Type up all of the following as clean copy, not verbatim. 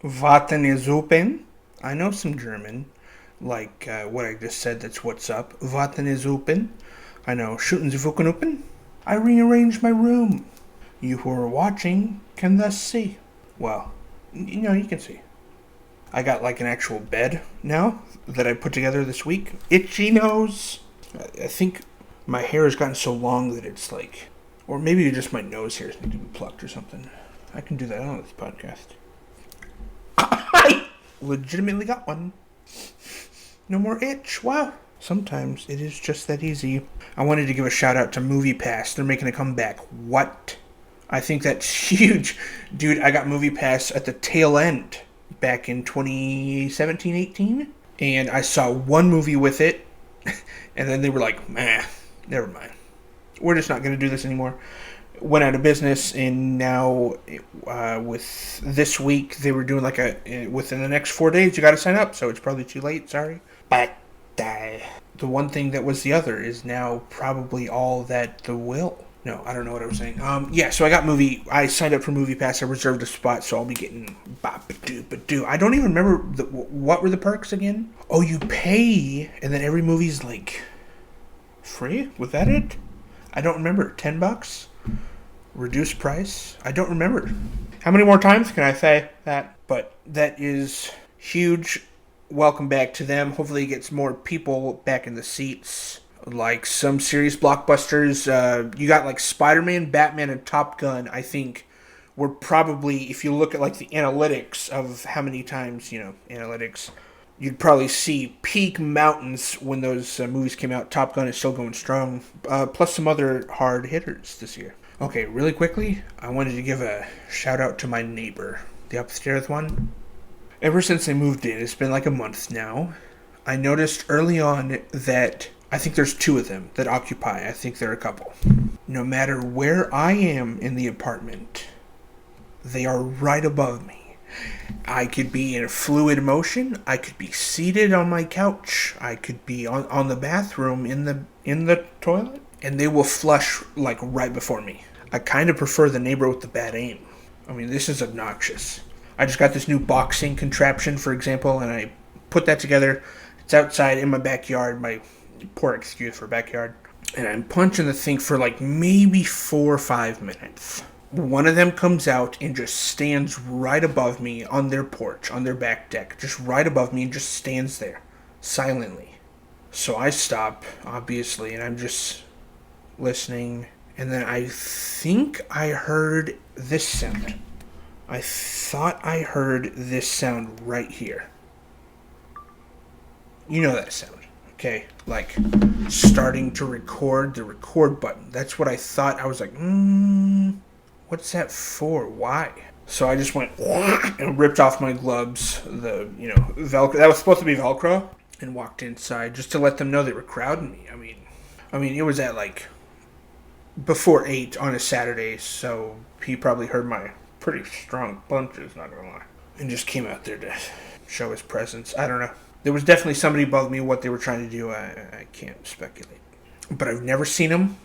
Warten ist open. I know some German. Like what I just said, that's what's up. Warten ist open. I know shooten Sie fucken open. I rearranged my room. You who are watching can thus see. Well, you can see. I got like an actual bed now that I put together this week. Itchy nose. I think my hair has gotten so long that it's like, or maybe just my nose hairs need to be plucked or something. I can do that on this podcast. I legitimately got one. No more itch. Wow. Sometimes it is just that easy. I wanted to give a shout out to Moviepass. They're making a comeback. What? I think that's huge. Dude, I got Moviepass at the tail end back in 2017-18. And I saw one movie with it. And then they were like, never mind. We're just not going to do this anymore. Went out of business, and now with this week, they were doing like within the next 4 days, you got to sign up. So it's probably too late, sorry. But the one thing that was the other is now probably all that the will. No, I don't know what I was saying. So I signed up for Moviepass. I reserved a spot, so I'll be getting ba-ba-doo-ba-doo. I don't even remember what were the perks again. Oh, you pay, and then every movie's like free? Was that it? I don't remember. $10? Reduced price? I don't remember. How many more times can I say that? But that is huge. Welcome back to them. Hopefully it gets more people back in the seats. Like some serious blockbusters. You got like Spider-Man, Batman, and Top Gun, I think, were probably, if you look at like the analytics of how many times, analytics, you'd probably see peak mountains when those movies came out. Top Gun is still going strong. Plus some other hard hitters this year. Okay, really quickly, I wanted to give a shout out to my neighbor, the upstairs one. Ever since they moved in, it's been like a month now, I noticed early on that I think there's two of them that occupy. I think they're a couple. No matter where I am in the apartment, they are right above me. I could be in a fluid motion. I could be seated on my couch. I could be on the bathroom in the toilet. And they will flush like right before me. I kind of prefer the neighbor with the bad aim. I mean, this is obnoxious. I just got this new boxing contraption, for example, and I put that together. It's outside in my backyard, my poor excuse for backyard. And I'm punching the thing for like maybe 4 or 5 minutes. One of them comes out and just stands right above me on their porch, on their back deck. Just right above me and just stands there, silently. So I stop, obviously, and I'm just listening, and then I think I heard this sound. I thought I heard this sound right here. You know that sound, okay? Like starting to record, the record button. That's what I thought. I was like, what's that for? Why? So I just went and ripped off my gloves, the Velcro. That was supposed to be Velcro, and walked inside just to let them know they were crowding me. I mean, it was at like before 8 on a Saturday, so he probably heard my pretty strong punches, not gonna lie, and just came out there to show his presence. I don't know. There was definitely somebody above me. What they were trying to do, I can't speculate. But I've never seen them.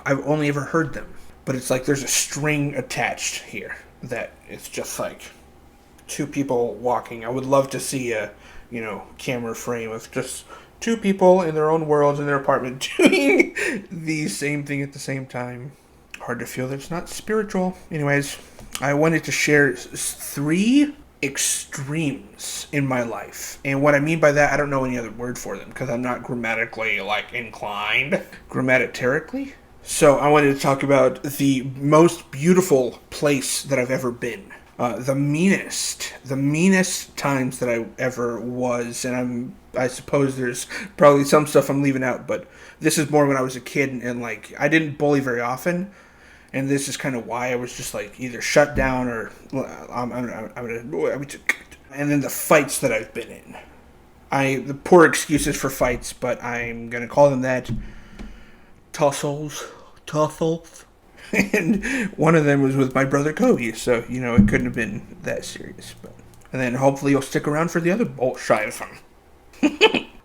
I've only ever heard them. But it's like there's a string attached here that it's just like two people walking. I would love to see a, camera frame of just two people in their own worlds in their apartment doing the same thing at the same time. Hard to feel that it's not spiritual. Anyways, I wanted to share 3 extremes in my life. And what I mean by that, I don't know any other word for them because I'm not grammatically inclined. Grammatically. So I wanted to talk about the most beautiful place that I've ever been. The meanest times that I ever was, and I suppose there's probably some stuff I'm leaving out, but this is more when I was a kid, and I didn't bully very often, and this is kind of why I was just either shut down or and then the fights that I've been in. The poor excuses for fights, but I'm gonna call them that. Tussles. And one of them was with my brother Cody, so, it couldn't have been that serious. But and then hopefully you'll stick around for the other Bullscheifen.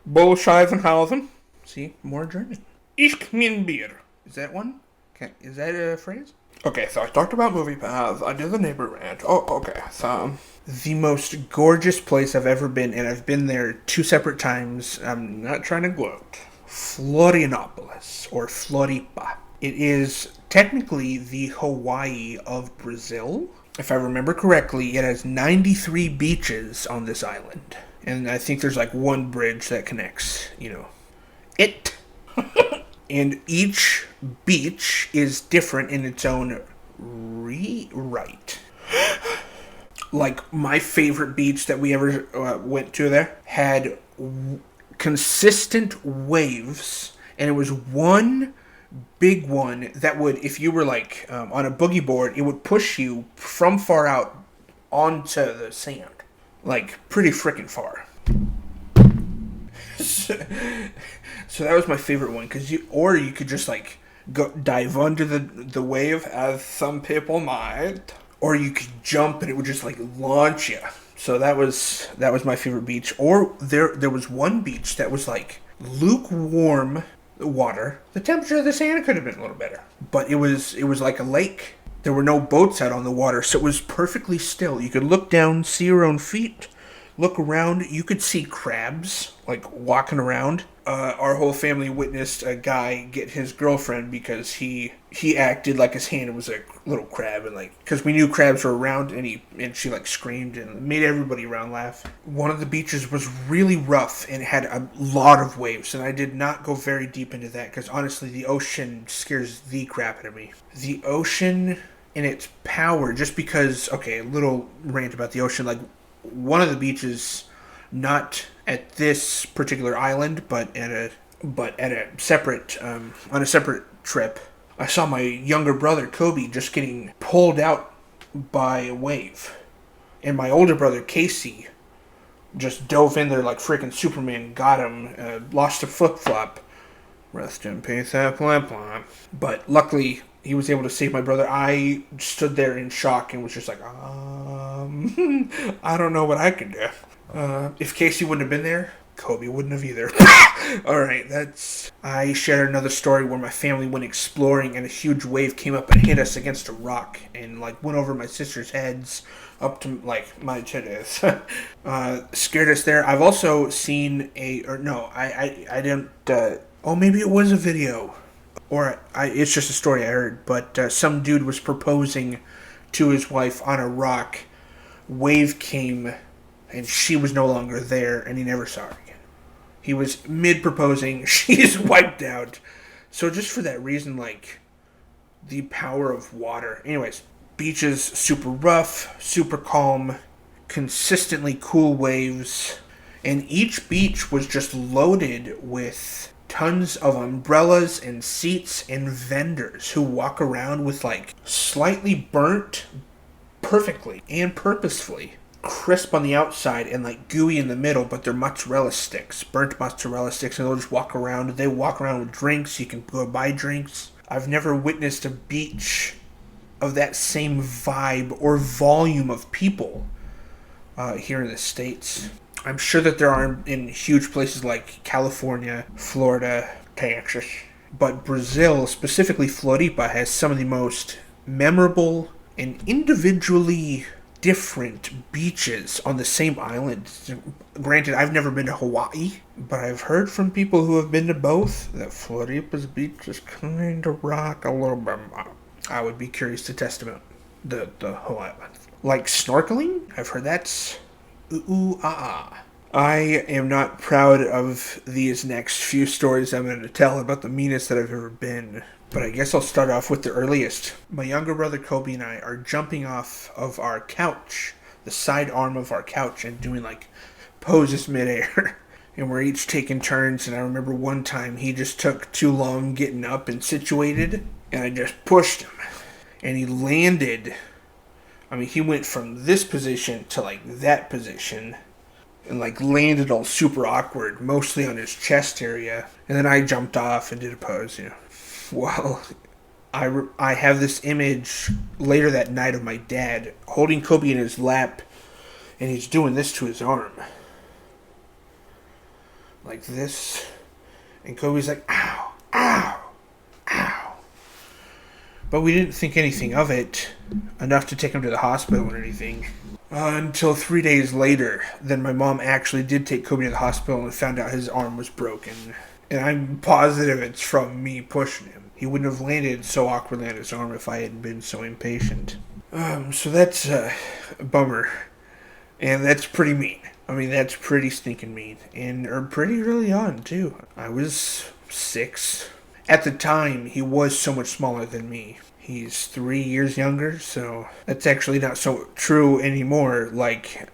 Bullscheifenhausen. See, more German. Ich bin Bier. Is that one? Okay, is that a phrase? Okay, so I talked about Moviepass. I did the neighbor rant. Oh, okay. So The most gorgeous place I've ever been, and I've been there 2 separate times. I'm not trying to gloat. Florianópolis, or Floripa. It is technically the Hawaii of Brazil. If I remember correctly, it has 93 beaches on this island. And I think there's like one bridge that connects, it. And each beach is different in its own right. Like, my favorite beach that we ever went to there had consistent waves, and it was one big one that would, if you were like on a boogie board, it would push you from far out onto the sand. Like, pretty freaking far. So that was my favorite one, because you could just like go dive under the wave, as some people might, or you could jump and it would just like launch you. So that was my favorite beach. Or there was one beach that was like lukewarm water. The temperature of the sand could have been a little better, but it was like a lake. There were no boats out on the water, so it was perfectly still. You could look down, see your own feet, look around. You could see crabs like walking around. Our whole family witnessed a guy get his girlfriend because he acted like his hand was a little crab, and like, because we knew crabs were around, and she like screamed and made everybody around laugh. One of the beaches was really rough and had a lot of waves, and I did not go very deep into that because honestly the ocean scares the crap out of me. The ocean and its power, just because, okay, a little rant about the ocean, like one of the beaches, not at this particular island, but at a separate on a separate trip, I saw my younger brother Kobe just getting pulled out by a wave, and my older brother Casey just dove in there like freaking Superman, got him, lost a flip flop. Rest in peace, but luckily he was able to save my brother. I stood there in shock and was just like, I don't know what I could do. If Casey wouldn't have been there, Kobe wouldn't have either. Alright, I shared another story where my family went exploring and a huge wave came up and hit us against a rock and like went over my sister's heads up to like my titties. Scared us there. I've also seen I didn't, maybe it was a video. Or it's just a story I heard, but some dude was proposing to his wife on a rock. Wave came, and she was no longer there, and he never saw her again. He was mid-proposing, she's wiped out. So just for that reason, like, the power of water. Anyways, beaches, super rough, super calm, consistently cool waves, and each beach was just loaded with tons of umbrellas and seats and vendors who walk around with like slightly burnt, perfectly and purposefully crisp on the outside and like gooey in the middle, but they're mozzarella sticks, burnt mozzarella sticks, and they'll just walk around. They walk around with drinks. You can go buy drinks. I've never witnessed a beach of that same vibe or volume of people here in the States. I'm sure that there are in huge places like California, Florida, Texas. But Brazil, specifically Floripa, has some of the most memorable and individually different beaches on the same island. Granted, I've never been to Hawaii, but I've heard from people who have been to both that Floripa's beach is kind of rock a little bit more. I would be curious to test them out. The Hawaii one. Like snorkeling, I've heard that's I am not proud of these next few stories I'm going to tell about the meanest that I've ever been. But I guess I'll start off with the earliest. My younger brother Kobe and I are jumping off of our couch, the side arm of our couch, and doing like poses midair. And we're each taking turns, and I remember one time he just took too long getting up and situated, and I just pushed him. And he landed. I mean, he went from this position to like that position and like landed all super awkward, mostly on his chest area. And then I jumped off and did a pose, Well, I have this image later that night of my dad holding Kobe in his lap, and he's doing this to his arm. Like this. And Kobe's like, ow, ow, ow. But we didn't think anything of it enough to take him to the hospital or anything. Until 3 days later, then my mom actually did take Kobe to the hospital and found out his arm was broken. And I'm positive it's from me pushing him. He wouldn't have landed so awkwardly on his arm if I hadn't been so impatient. So that's a bummer. And that's pretty mean. I mean, that's pretty stinking mean. And pretty early on, too. I was 6. At the time, he was so much smaller than me. He's 3 years younger, so that's actually not so true anymore. Like,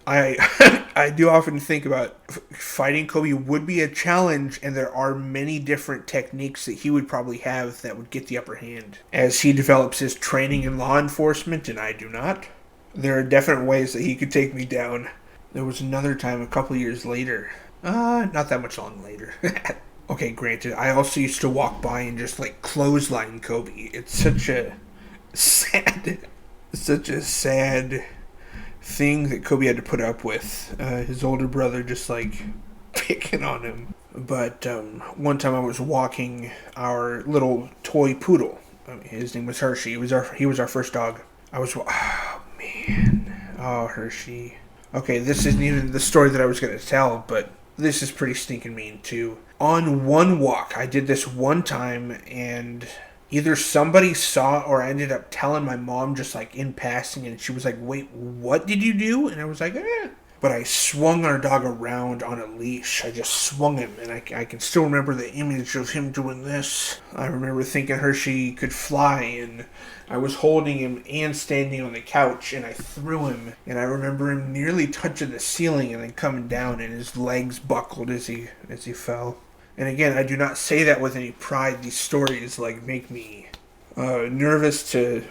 I do often think about fighting Kobe would be a challenge, and there are many different techniques that he would probably have that would get the upper hand. As he develops his training in law enforcement, and I do not, there are definite ways that he could take me down. There was another time a couple years later. Not that much long later. Okay, granted, I also used to walk by and just, like, clothesline Kobe. It's such a sad thing that Kobe had to put up with. His older brother just, like, picking on him. But one time I was walking our little toy poodle. His name was Hershey. He was our first dog. Oh, man. Oh, Hershey. Okay, this isn't even the story that I was going to tell, but this is pretty stinking mean, too. On one walk, I did this one time, and either somebody saw or I ended up telling my mom just, like, in passing, and she was like, wait, what did you do? And I was like, eh. But I swung our dog around on a leash. I just swung him, and I can still remember the image of him doing this. I remember thinking Hershey could fly, and I was holding him and standing on the couch, and I threw him, and I remember him nearly touching the ceiling and then coming down, and his legs buckled as he fell. And again, I do not say that with any pride. These stories, like, make me nervous to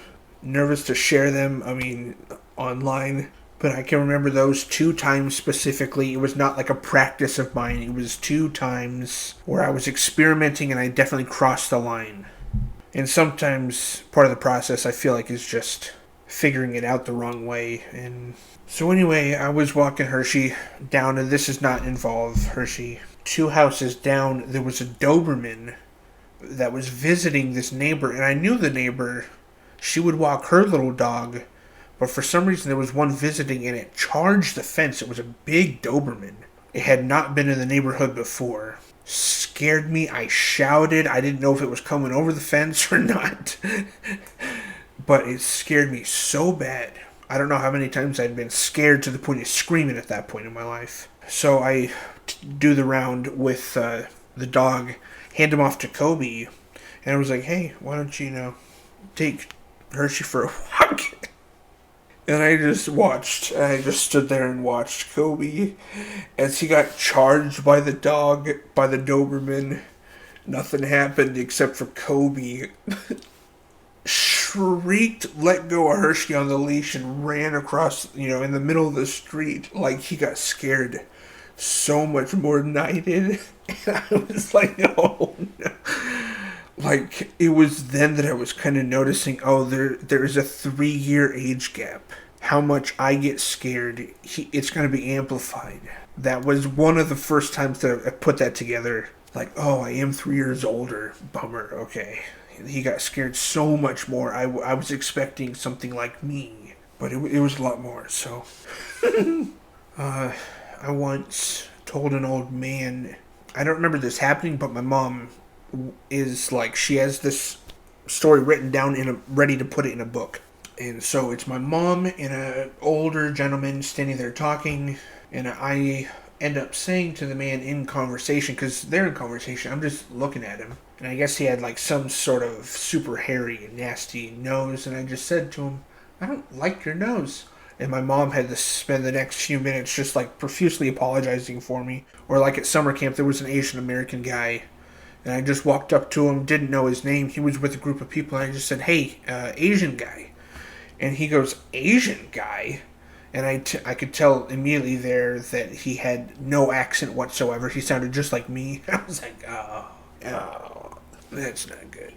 share them. I mean, online. But I can remember those 2 times specifically. It was not like a practice of mine. It was 2 times where I was experimenting and I definitely crossed the line. And sometimes part of the process I feel like is just figuring it out the wrong way. And so anyway, I was walking Hershey down, and this does not involve Hershey. 2 houses down, there was a Doberman that was visiting this neighbor, and I knew the neighbor. She would walk her little dog, but for some reason there was one visiting, and it charged the fence. It was a big Doberman. It had not been in the neighborhood before. Scared me. I shouted. I didn't know if it was coming over the fence or not. But it scared me so bad. I don't know how many times I'd been scared to the point of screaming at that point in my life. So I do the round with the dog, hand him off to Kobe, and I was like, hey, why don't you, take Hershey for a walk? And I just watched. I just stood there and watched Kobe as he got charged by the dog, by the Doberman. Nothing happened except for Kobe shrieked, let go of Hershey on the leash, and ran across, in the middle of the street like he got scared so much more than I did. And I was like, oh, no. Like, it was then that I was kind of noticing, there's a 3-year age gap. How much I get scared, it's going to be amplified. That was one of the first times that I put that together. Like, I am 3 years older. Bummer, okay. He got scared so much more. I was expecting something like me, but it was a lot more, so. I once told an old man, I don't remember this happening, but my mom is like, she has this story written down ready to put it in a book. And so it's my mom and an older gentleman standing there talking, and I end up saying to the man in conversation, because they're in conversation, I'm just looking at him, and I guess he had like some sort of super hairy and nasty nose, and I just said to him, I don't like your nose. And my mom had to spend the next few minutes just like profusely apologizing for me. Or like at summer camp, there was an Asian American guy, and I just walked up to him, didn't know his name, he was with a group of people, and I just said, hey, Asian guy. And he goes, Asian guy? And I could tell immediately there that he had no accent whatsoever. He sounded just like me. I was like, oh, that's not good.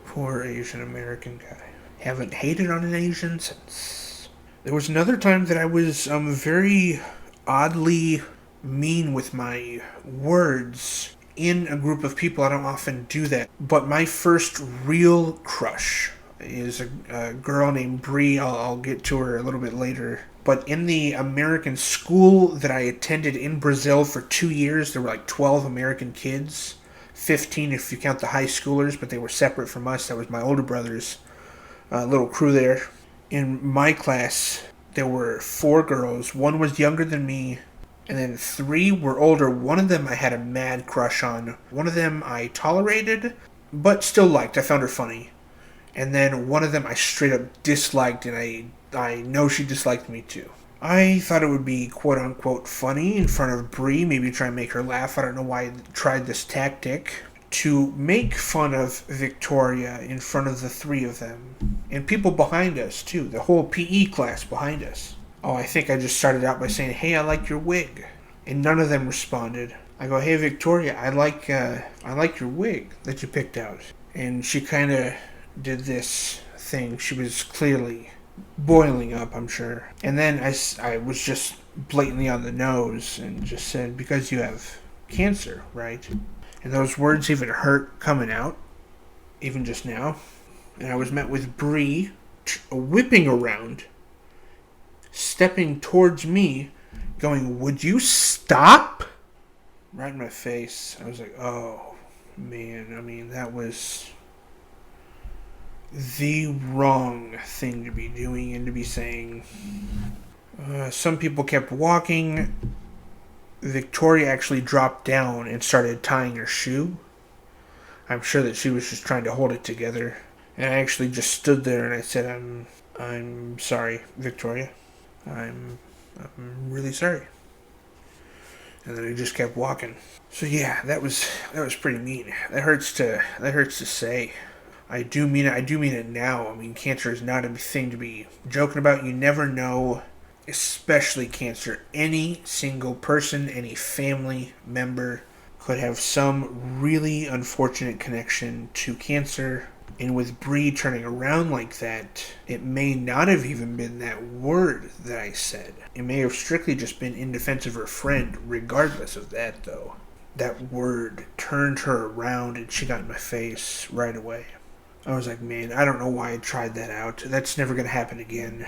Poor Asian American guy. Haven't hated on an Asian since. There was another time that I was very oddly mean with my words in a group of people. I don't often do that. But my first real crush is a girl named Bree. I'll get to her a little bit later. but in the American school that I attended in Brazil for 2 years, there were like 12 American kids. 15 if you count the high schoolers, but they were separate from us. That was my older brother's little crew there. In my class, there were 4 girls. 1 was younger than me, and then 3 were older. One of them I had a mad crush on. One of them I tolerated, but still liked. I found her funny. And then one of them I straight up disliked, and I know she disliked me too. I thought it would be quote-unquote funny in front of Bree, maybe try and make her laugh. I don't know why I tried this tactic. To make fun of Victoria in front of the 3 of them. And people behind us, too. The whole PE class behind us. Oh, I think I just started out by saying, hey, I like your wig. And none of them responded. I go, hey, Victoria, I like your wig that you picked out. And she kind of did this thing. She was clearly boiling up, I'm sure. And then I was just blatantly on the nose and just said, because you have cancer, right? And those words even hurt coming out, even just now. And I was met with Bree whipping around, stepping towards me, going, would you stop? Right in my face. I was like, oh, man. I mean, that was the wrong thing to be doing and to be saying. Some people kept walking. Victoria actually dropped down and started tying her shoe. I'm sure that she was just trying to hold it together. And I actually just stood there and I said, I'm sorry, Victoria. I'm really sorry. And then I just kept walking. So yeah, that was pretty mean. That hurts to say. I do mean it now. I mean, cancer is not a thing to be joking about. You never know, especially cancer. Any single person, any family member could have some really unfortunate connection to cancer. And with Bree turning around like that, it may not have even been that word that I said. It may have strictly just been in defense of her friend. Regardless of that, though, that word turned her around and she got in my face right away. I was like, man, I don't know why I tried that out. That's never going to happen again.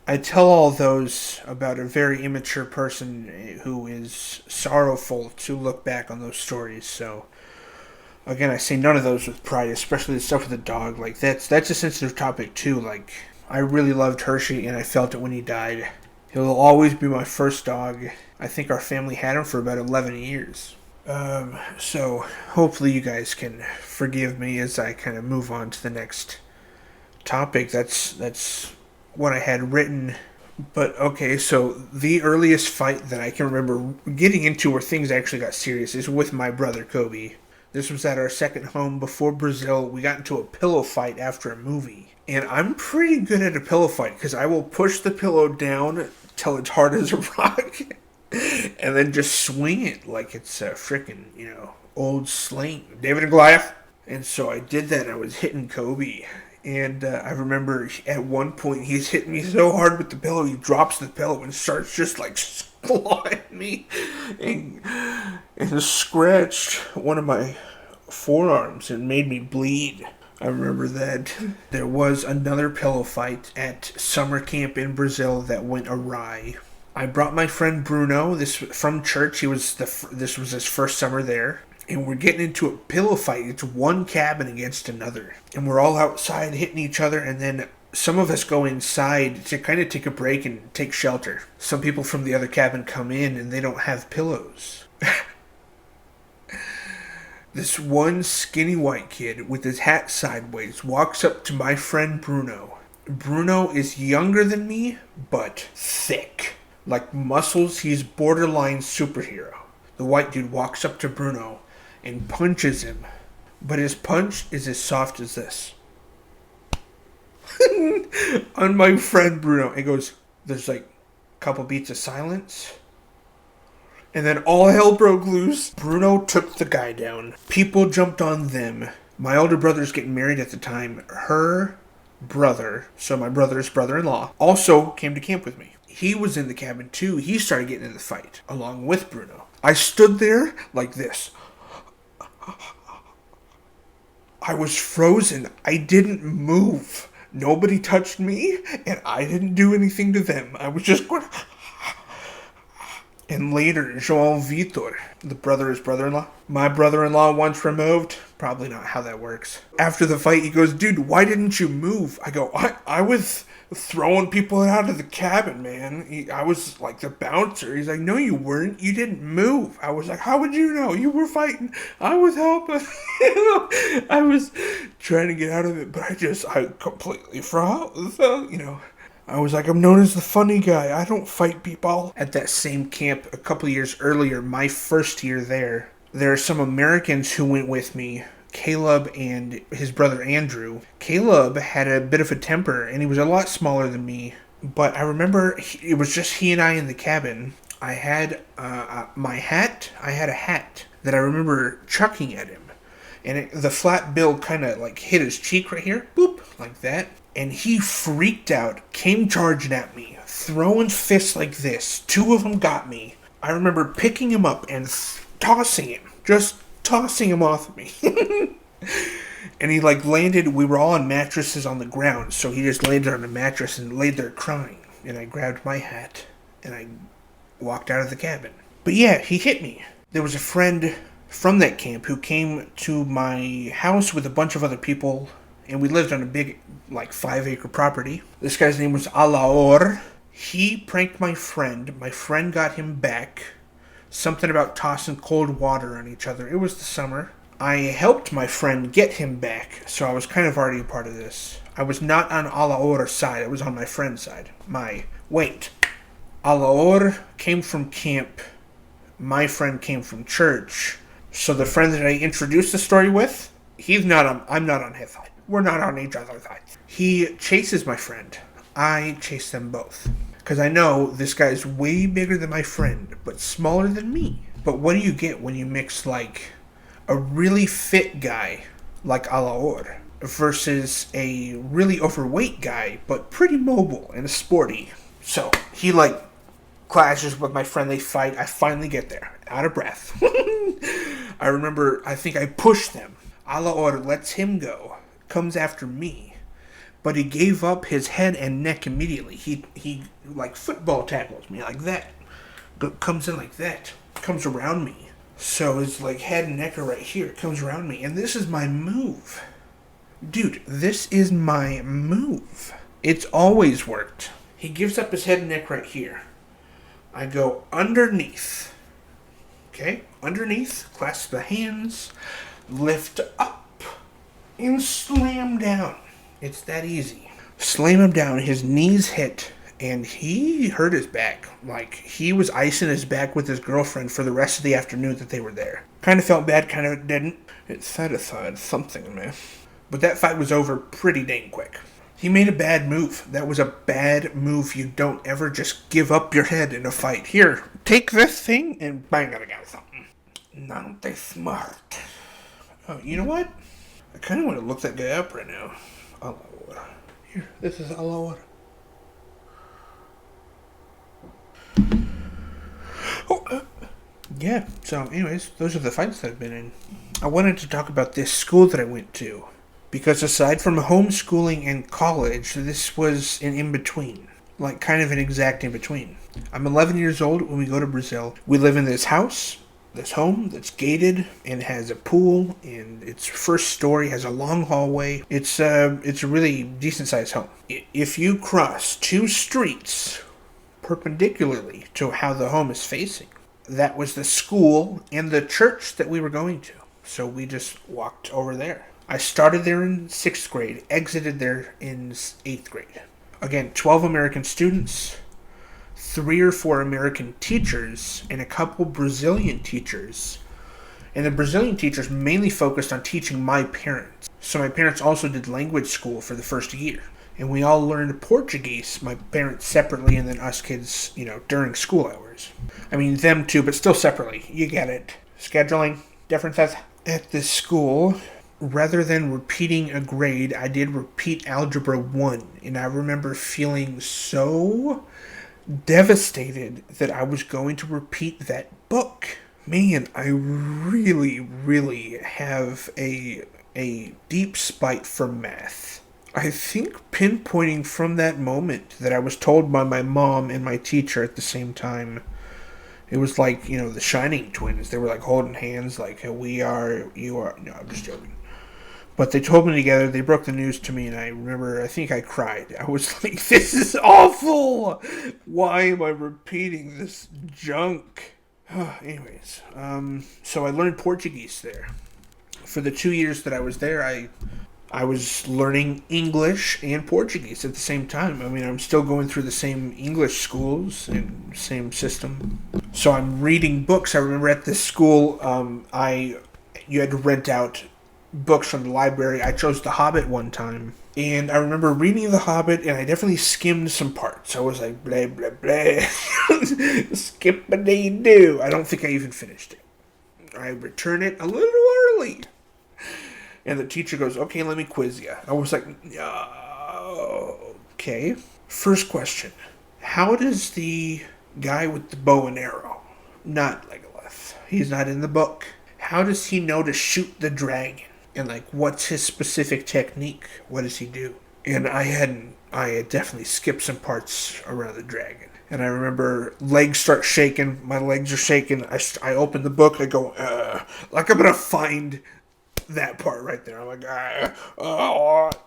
I tell all those about a very immature person who is sorrowful to look back on those stories. So, again, I say none of those with pride, especially the stuff with the dog. Like, that's a sensitive topic, too. Like, I really loved Hershey, and I felt it when he died. He'll always be my first dog. I think our family had him for about 11 years. So hopefully you guys can forgive me as I kind of move on to the next topic. That's what I had written. But okay, so the earliest fight that I can remember getting into where things actually got serious is with my brother Kobe. This was at our second home before Brazil. We got into a pillow fight after a movie. And I'm pretty good at a pillow fight because I will push the pillow down till it's hard as a rock. And then just swing it like it's a frickin', old sling. David and Goliath. And so I did that. I was hitting Kobe. And I remember at one point he's hitting me so hard with the pillow, he drops the pillow and starts just like clawing me. And scratched one of my forearms and made me bleed. I remember that. There was another pillow fight at summer camp in Brazil that went awry. I brought my friend Bruno, this from church. This was his first summer there. And we're getting into a pillow fight. It's one cabin against another. And we're all outside hitting each other. And then some of us go inside to kind of take a break and take shelter. Some people from the other cabin come in and they don't have pillows. This one skinny white kid with his hat sideways walks up to my friend Bruno. Bruno is younger than me, but thick. Like muscles, he's borderline superhero. The white dude walks up to Bruno and punches him. But his punch is as soft as this. On my friend Bruno. It goes, there's like a couple beats of silence. And then all hell broke loose. Bruno took the guy down. People jumped on them. My older brother's getting married at the time. Her brother, so my brother's brother-in-law, also came to camp with me. He was in the cabin too. He started getting in the fight, along with Bruno. I stood there like this. I was frozen. I didn't move. Nobody touched me, and I didn't do anything to them. I was just going. And later, João Vitor, the brother of his brother-in-law, my brother-in-law once removed. Probably not how that works. After the fight, he goes, dude, why didn't you move? I go, I was throwing people out of the cabin, man. I was like the bouncer. He's like, no, you weren't. You didn't move. I was like, how would you know? You were fighting. I was helping. I was trying to get out of it, but I completely froze. So, I was like, I'm known as the funny guy. I don't fight people. At that same camp a couple years earlier, my first year there are some Americans who went with me, Caleb and his brother Andrew. Caleb had a bit of a temper, and he was a lot smaller than me. But I remember it was just he and I in the cabin. I had my hat. I had a hat that I remember chucking at him. And the flat bill kind of like hit his cheek right here. Boop, like that. And he freaked out, came charging at me, throwing fists like this. 2 of them got me. I remember picking him up and tossing him. Just tossing him off of me. And he landed, we were all on mattresses on the ground, so he just landed on a mattress and laid there crying. And I grabbed my hat and I walked out of the cabin. But yeah, he hit me. There was a friend from that camp who came to my house with a bunch of other people, and we lived on a big 5-acre property. This guy's name was Alaor. He pranked my friend. My friend got him back. Something about tossing cold water on each other. It was the summer. I helped my friend get him back, so I was kind of already a part of this. I was not on Alaor's side. I was on my friend's side. Alaor came from camp. My friend came from church. So the friend that I introduced the story with, I'm not on his side. We're not on each other's side. He chases my friend. I chase them both. Because I know this guy's way bigger than my friend, but smaller than me. But what do you get when you mix a really fit guy like Alaor versus a really overweight guy, but pretty mobile and sporty? So he clashes with my friend. They fight. I finally get there, out of breath. I remember, I think I pushed them. Alaor lets him go, comes after me, but he gave up his head and neck immediately. He football tackles me like that, comes in like that, comes around me. So his head and neck are right here, comes around me, and this is my move. Dude, this is my move. It's always worked. He gives up his head and neck right here. I go underneath. Okay? Underneath, clasp the hands, lift up, and slam down. It's that easy. Slam him down, his knees hit, and he hurt his back. He was icing his back with his girlfriend for the rest of the afternoon that they were there. Kind of felt bad, kind of didn't. It satisfied something, man. But that fight was over pretty dang quick. He made a bad move. That was a bad move. You don't ever just give up your head in a fight. Here, take this thing, and bang, I got something. Not they smart. Oh, you know what? I kind of want to look that guy up right now. Alaor. Here, this is Alaor. Oh, yeah, so anyways, those are the fights that I've been in. I wanted to talk about this school that I went to, because aside from homeschooling and college, this was an in-between. Kind of an exact in-between. I'm 11 years old when we go to Brazil. We live in this house, this home that's gated and has a pool, and its first story has a long hallway. It's a really decent-sized home. If you cross 2 streets perpendicularly to how the home is facing, that was the school and the church that we were going to. So we just walked over there. I started there in 6th grade, exited there in 8th grade. Again, 12 American students, 3 or 4 American teachers, and a couple Brazilian teachers. And the Brazilian teachers mainly focused on teaching my parents. So my parents also did language school for the first year. And we all learned Portuguese, my parents separately, and then us kids, during school hours. I mean, them too, but still separately. You get it. Scheduling, differences. At this school, rather than repeating a grade, I did repeat Algebra 1. And I remember feeling so devastated that I was going to repeat that book. Man, I really, really have a deep spite for math. I think pinpointing from that moment that I was told by my mom and my teacher at the same time, it was like, the Shining twins. They were like holding hands, like, hey, we are, you are. No, I'm just joking. But they told me together, they broke the news to me, and I remember, I think I cried. I was like, this is awful! Why am I repeating this junk? Anyways, so I learned Portuguese there. For the 2 years that I was there, I was learning English and Portuguese at the same time. I mean, I'm still going through the same English schools and same system. So I'm reading books. I remember at this school, you had to rent out books from the library. I chose The Hobbit one time. And I remember reading The Hobbit, and I definitely skimmed some parts. I was like, blah, blah, blah. Skip-a-dee-doo. I don't think I even finished it. I return it a little early. And the teacher goes, okay, let me quiz you. I was like, okay. First question. How does the guy with the bow and arrow, not Legolas, he's not in the book, how does he know to shoot the dragon? And, like, what's his specific technique? What does he do? And I had definitely skipped some parts around the dragon. And I remember legs start shaking. My legs are shaking. I open the book. I go, like I'm going to find that part right there. I'm like,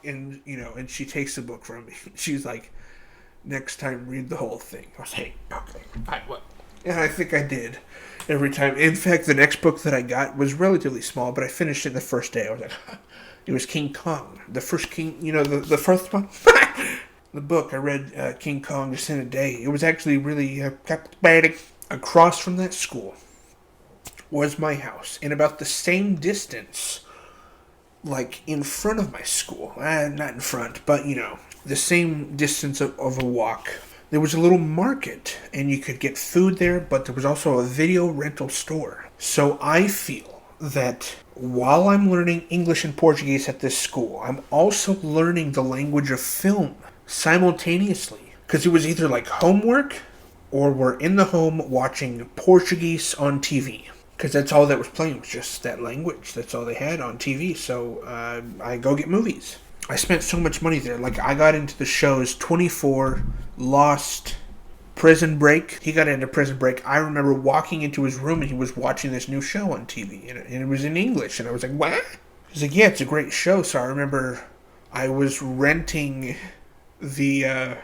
and, and she takes the book from me. She's like, next time, read the whole thing. I was like, okay, what? And I think I did every time. In fact, the next book that I got was relatively small, but I finished it the first day. I was like, it was King Kong. The first King, the first one. The book, I read King Kong just in a day. It was actually really captivating. Across from that school was my house, in about the same distance, like in front of my school. Not in front, but, the same distance of a walk. There was a little market, and you could get food there, but there was also a video rental store. So I feel that while I'm learning English and Portuguese at this school, I'm also learning the language of film simultaneously. Because it was either like homework, or we're in the home watching Portuguese on TV. Because that's all that was playing, was just that language. That's all they had on TV. So I go get movies. I spent so much money there. Like, I got into the shows 24, Lost, Prison Break. He got into Prison Break. I remember walking into his room and he was watching this new show on TV. And it was in English. And I was like, what? He's like, yeah, it's a great show. So I remember I was renting the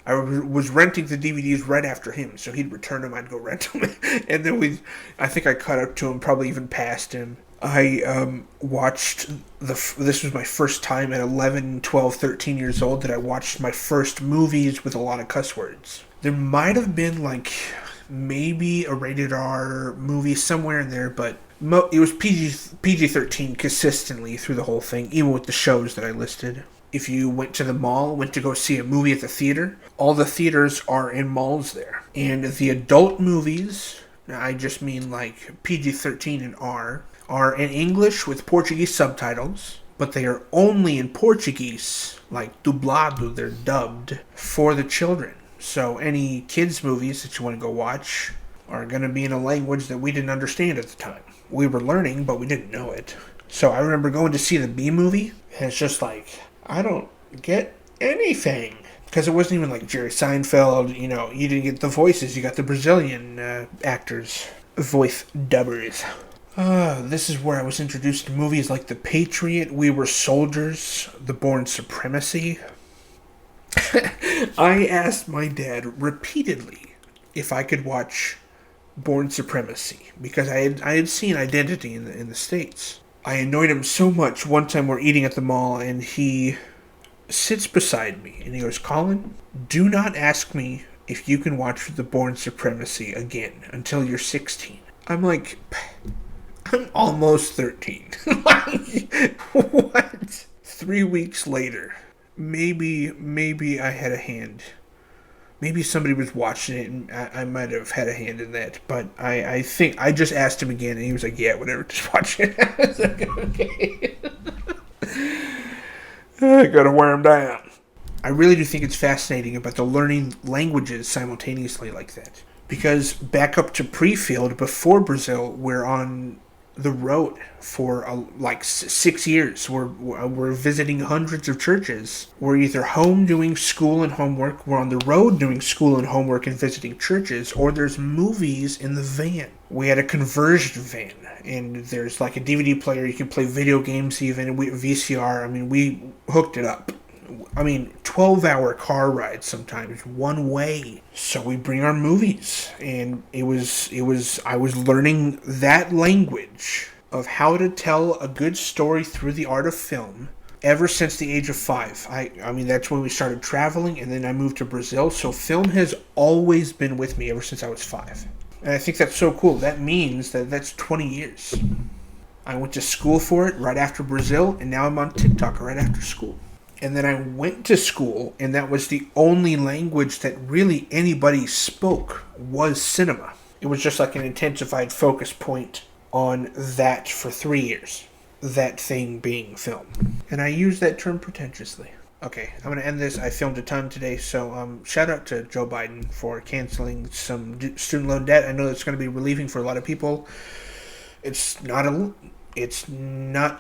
DVDs right after him. So he'd return them, I'd go rent them. And then I think I caught up to him, probably even past him. I watched this was my first time at 11, 12, 13 years old that I watched my first movies with a lot of cuss words. There might have been like maybe a rated R movie somewhere in there, but it was PG-13 consistently through the whole thing, even with the shows that I listed. If you went to the mall, went to go see a movie at the theater, all the theaters are in malls there. And the adult movies, I just mean like PG-13 and R, are in English with Portuguese subtitles, but they are only in Portuguese, like dublado, they're dubbed, for the children. So any kids' movies that you want to go watch are going to be in a language that we didn't understand at the time. We were learning, but we didn't know it. So I remember going to see the B movie, and it's just like, I don't get anything. Because it wasn't even like Jerry Seinfeld, you didn't get the voices, you got the Brazilian actors, voice dubbers. This is where I was introduced to movies like The Patriot, We Were Soldiers, The Bourne Supremacy. I asked my dad repeatedly if I could watch Bourne Supremacy, because I had seen Identity in the States. I annoyed him so much. One time we're eating at the mall, and he sits beside me, and he goes, Collin, do not ask me if you can watch The Bourne Supremacy again until you're 16. I'm like, I'm almost 13. What? 3 weeks later, maybe I had a hand. Maybe somebody was watching it, and I might have had a hand in that. But I think I just asked him again, and he was like, yeah, whatever, just watch it. I was like, okay. I gotta wear him down. I really do think it's fascinating about the learning languages simultaneously like that. Because back up to pre-field, before Brazil, we're on the road for like 6 years. We're visiting hundreds of churches. We're either home doing school and homework, we're on the road doing school and homework and visiting churches, or there's movies in the van. We had a conversion van, and there's like a DVD player. You can play video games even, VCR. I mean, we hooked it up. 12-hour car rides sometimes, one way. So we bring our movies, and I was learning that language of how to tell a good story through the art of film ever since the age of 5. I mean, that's when we started traveling, and then I moved to Brazil, so film has always been with me ever since I was 5. And I think that's so cool. That means that's 20 years. I went to school for it right after Brazil, and now I'm on TikTok right after school. And then I went to school, and that was the only language that really anybody spoke was cinema. It was just like an intensified focus point on that for 3 years. That thing being film. And I use that term pretentiously. Okay, I'm going to end this. I filmed a ton today, so shout out to Joe Biden for canceling some student loan debt. I know that's going to be relieving for a lot of people. It's not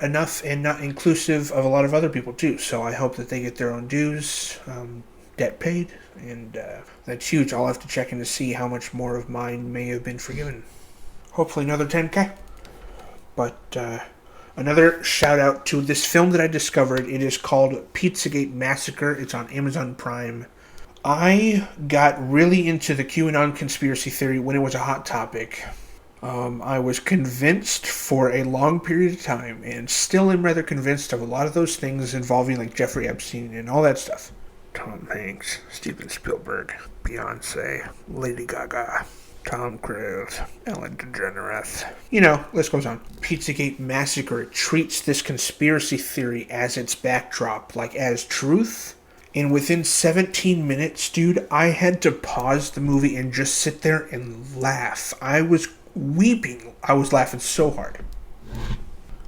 enough and not inclusive of a lot of other people too. So I hope that they get their own dues, debt paid, and that's huge. I'll have to check in to see how much more of mine may have been forgiven. Hopefully another 10K. But another shout out to this film that I discovered. It is called Pizzagate Massacre. It's on Amazon Prime. I got really into the QAnon conspiracy theory when it was a hot topic. I was convinced for a long period of time, and still am rather convinced of a lot of those things involving like Jeffrey Epstein and all that stuff. Tom Hanks, Steven Spielberg, Beyonce, Lady Gaga, Tom Cruise, Ellen DeGeneres. List goes on. Pizzagate Massacre treats this conspiracy theory as its backdrop, like as truth. And within 17 minutes, dude, I had to pause the movie and just sit there and laugh. I was weeping. I was laughing so hard.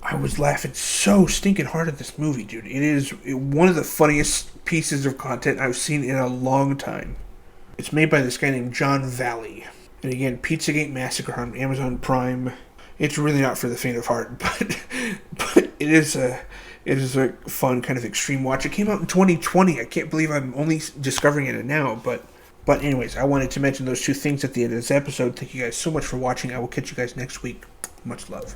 I was laughing so stinking hard at this movie, dude. It is one of the funniest pieces of content I've seen in a long time. It's made by this guy named John Valley. And again, Pizzagate Massacre on Amazon Prime. It's really not for the faint of heart, but it is a fun kind of extreme watch. It came out in 2020. I can't believe I'm only discovering it now, but anyways, I wanted to mention those two things at the end of this episode. Thank you guys so much for watching. I will catch you guys next week. Much love.